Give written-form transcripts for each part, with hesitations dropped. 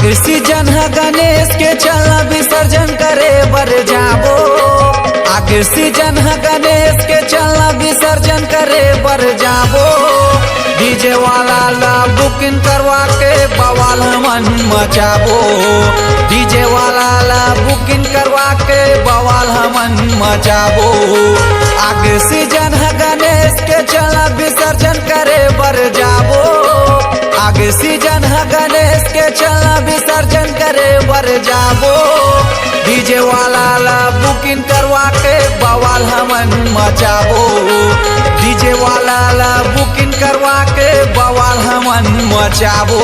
आगे सीजन है गणेश के चलना विसर्जन करे बर जाबो। आगे सीजन है गणेश के चलना विसर्जन करे बर जाबो। डीजे वाला ला बुकिंग करवा के बवाल हमन मचाबो। डीजे वाला ला बुकिंग करवा के बवाल हमन मचाबो। आगे सीजन है गणेश के चलना विसर्जन करे बर जाबो। आगे सीजन है गणेश के चलना विसर्जन करे बर जाबो। डीजे वाला ला बुकिंग करवा के बवाल हमन मचाबो। डीजे वाला ला बुकिंग करवा के बवाल हमन मचाबो।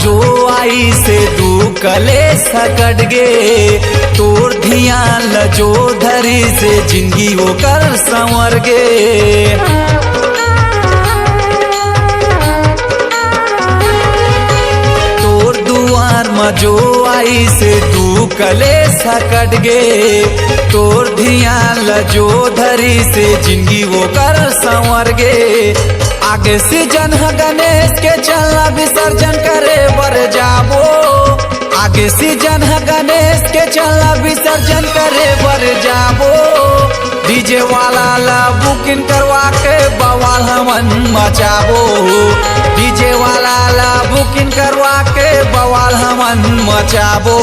जो आई से दू कले सकट गे तोर धियान लजो धरी से जिंदगी वो कर संवर गे। तोर दुआर मजो आई से दू कले सकट गे तोर धियान लजो धरी से जिंदगी वो कर संवर गे। आगे सीजन है गणेश के चलना विसर्जन करे बर जाबो। आगे सीजन है गणेश के चलना विसर्जन करे बर जाबो। डीजे वाला ला बुकिंग करवा के बवाल हमन मचाबो। डीजे वाला ला बुकिंग करवा के बवाल हमन मचाबो।